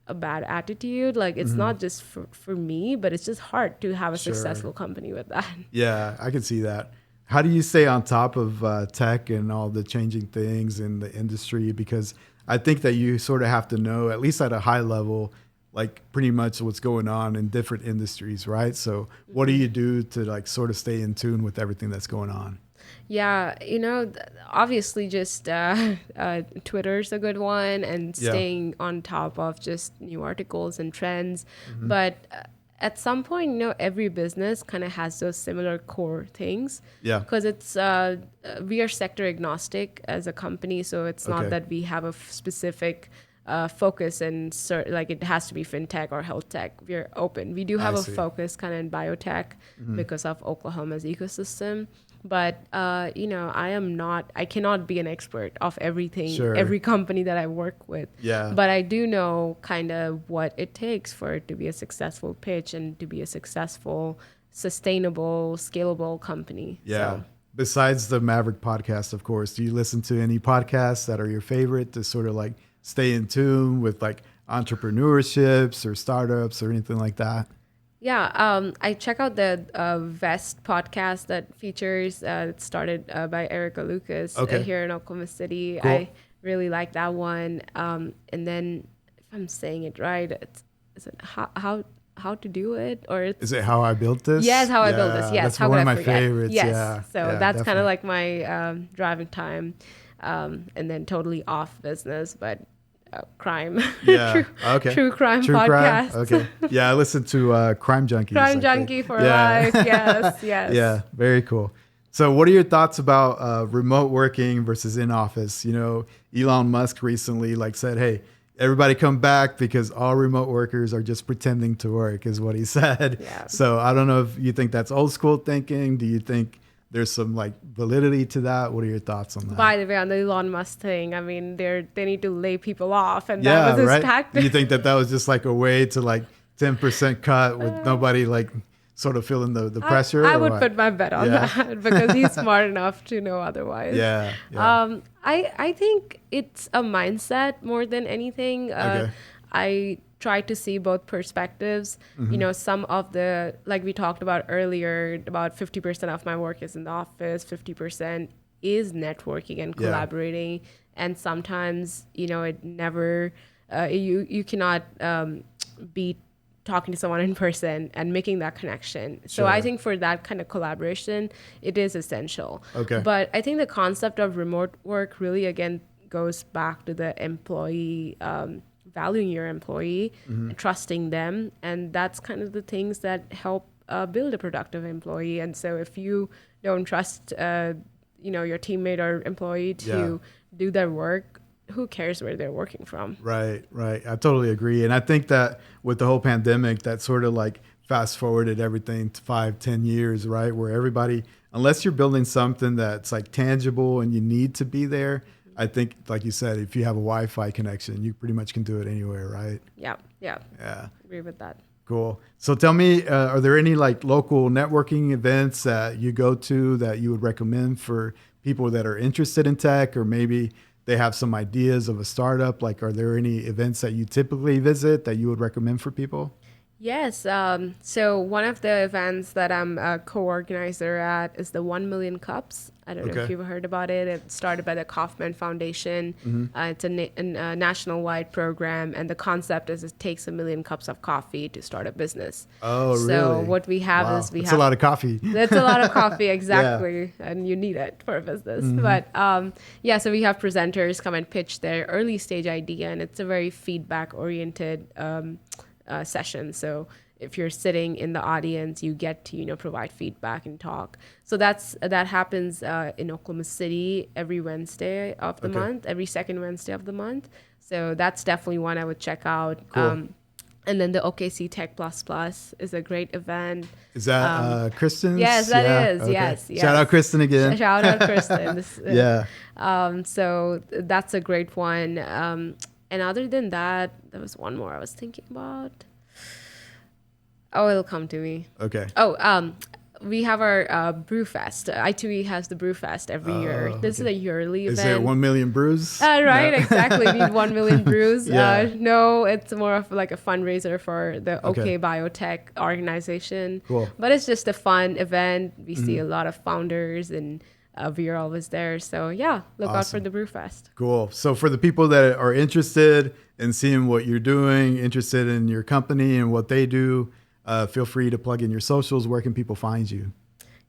a bad attitude, like it's not just for me, but it's just hard to have a successful company with that. Yeah, I can see that. How do you stay on top of tech and all the changing things in the industry? Because I think that you sort of have to know, at least at a high level, like pretty much what's going on in different industries, right? So what do you do to like sort of stay in tune with everything that's going on? Yeah, obviously just Twitter's a good one and staying on top of just new articles and trends. But at some point, every business kind of has those similar core things. Yeah. Because it's we are sector agnostic as a company, so it's not that we have a specific focus in like it has to be fintech or health tech. We're open. We do have a focus kind of in biotech because of Oklahoma's ecosystem. But I cannot be an expert of everything, every company that I work with. Yeah. But I do know kind of what it takes for it to be a successful pitch and to be a successful, sustainable, scalable company. Yeah. So. Besides the Maverick podcast, of course, do you listen to any podcasts that are your favorite to sort of like stay in tune with like entrepreneurships or startups or anything like that? Yeah, I check out the Vest podcast that features, it's started by Erica Lucas here in Oklahoma City. Cool. I really like that one. And then, if I'm saying it right, is it how to do it, or is it How I Built This? Yes, How I Built This. Yes, that's one of my favorites. Yes, yeah, so that's kind of like my driving time, and then totally off business, but crime. Yeah. True crime podcast. Okay. Yeah, I listen to Crime Junkies. Crime Junkie for life. Yes. Yeah, very cool. So what are your thoughts about remote working versus in office? You know, Elon Musk recently said, hey, everybody come back because all remote workers are just pretending to work, is what he said. Yeah. So I don't know if you think that's old school thinking. Do you think there's some validity to that? What are your thoughts on that? By the way, on the Elon Musk thing, I mean, they need to lay people off, and that was his tactic. You think that was just a way to 10% cut with nobody sort of feeling the pressure? I would put my bet on that because he's smart enough to know otherwise. Yeah. I think it's a mindset more than anything. I try to see both perspectives. You know, some of the, like we talked about earlier, about 50% of my work is in the office, 50% is networking and collaborating. And sometimes, it never, you cannot be talking to someone in person and making that connection. So I think for that kind of collaboration, it is essential. Okay. But I think the concept of remote work really, again, goes back to the employee, valuing your employee, trusting them. And that's kind of the things that help build a productive employee. And so if you don't trust, your teammate or employee to do their work, who cares where they're working from? Right. I totally agree. And I think that with the whole pandemic, that sort of fast forwarded everything to 5-10 years, right? Where everybody, unless you're building something that's tangible and you need to be there, I think, like you said, if you have a Wi-Fi connection, you pretty much can do it anywhere, right? Yeah. Yeah. Agree with that. Cool. So tell me, are there any local networking events that you go to that you would recommend for people that are interested in tech, or maybe they have some ideas of a startup? Are there any events that you typically visit that you would recommend for people? Yes. So one of the events that I'm a co-organizer at is the 1 Million Cups. I don't know if you've heard about it. It's started by the Kauffman Foundation. It's a national-wide program, and the concept is it takes 1 million cups of coffee to start a business. Oh, really? So what we have is That's a lot of coffee. That's a lot of coffee, exactly, and you need it for a business. But so we have presenters come and pitch their early stage idea, and it's a very feedback-oriented session. So if you're sitting in the audience, you get to provide feedback and talk. So that happens in Oklahoma City every Wednesday of the month, every second Wednesday of the month. So that's definitely one I would check out. Cool. And then the OKC Tech Plus Plus is a great event. Is that Kristen's? Yes, that is. Okay. Yes. Shout out Kristen again. Shout out Kristen. Yeah. So that's a great one. And other than that, there was one more I was thinking about. Oh, it'll come to me. Okay. Oh, we have our Brew Fest. I2E has the Brew Fest every year. This is a yearly event. Is there 1 million brews? Right, exactly. We need 1 million brews. Yeah. No, it's more of a fundraiser for the OK Biotech organization. Cool. But it's just a fun event. We see a lot of founders, and we are always there. So look out for the Brew Fest. Cool. So for the people that are interested in seeing what you're doing, interested in your company and what they do, feel free to plug in your socials. Where can people find you?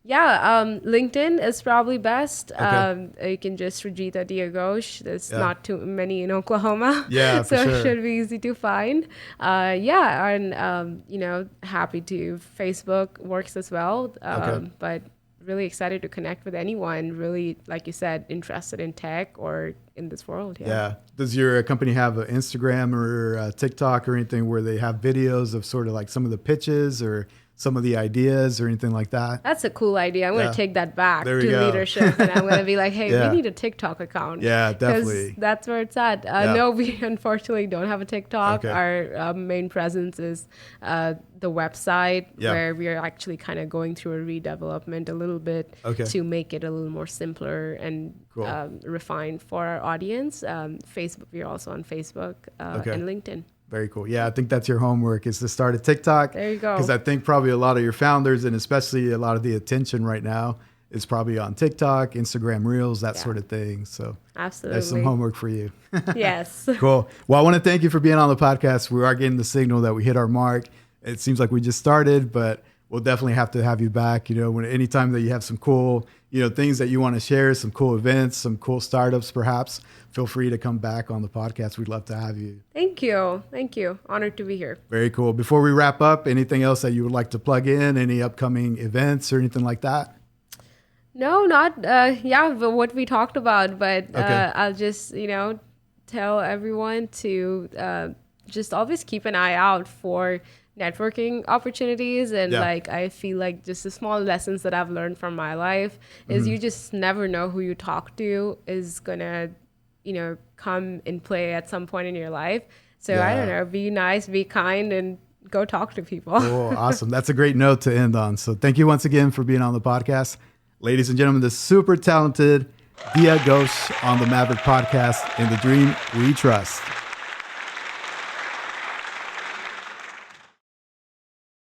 LinkedIn is probably best. Okay. You can just Srijita Ghosh. There's not too many in Oklahoma. Yeah, so for sure. It should be easy to find. And happy to. Facebook works as well. But really excited to connect with anyone really, like you said, interested in tech or in this world. Yeah. Does your company have an Instagram or a TikTok or anything where they have videos of sort of like some of the pitches or some of the ideas or anything like that? That's a cool idea. I'm going to take that back to go. leadership, and I'm going to be like, hey, we need a TikTok account. Yeah, definitely. That's where it's at. No, we unfortunately don't have a TikTok. Okay. Our main presence is the website, where we are actually kind of going through a redevelopment a little bit to make it a little more simpler and refined for our audience. Facebook, we're also on Facebook and LinkedIn. Very cool. Yeah, I think that's your homework, is to start a TikTok. There you go. Because I think probably a lot of your founders, and especially a lot of the attention right now, is probably on TikTok, Instagram Reels, that sort of thing. So absolutely, there's some homework for you. Yes. Cool. Well, I want to thank you for being on the podcast. We are getting the signal that we hit our mark. It seems like we just started, but we'll definitely have to have you back. Anytime that you have some cool, things that you want to share, some cool events, some cool startups, perhaps, feel free to come back on the podcast. We'd love to have you. Thank you. Thank you. Honored to be here. Very cool. Before we wrap up, anything else that you would like to plug in? Any upcoming events or anything like that? No, not, but what we talked about, but I'll just, tell everyone to just always keep an eye out for networking opportunities. And I feel like just the small lessons that I've learned from my life is you just never know who you talk to is going to, come in play at some point in your life. So I don't know, be nice, be kind, and go talk to people. Cool. Awesome. That's a great note to end on. So thank you once again for being on the podcast. Ladies and gentlemen, the super talented Srijita Ghosh on the Maverick podcast. In the dream we trust.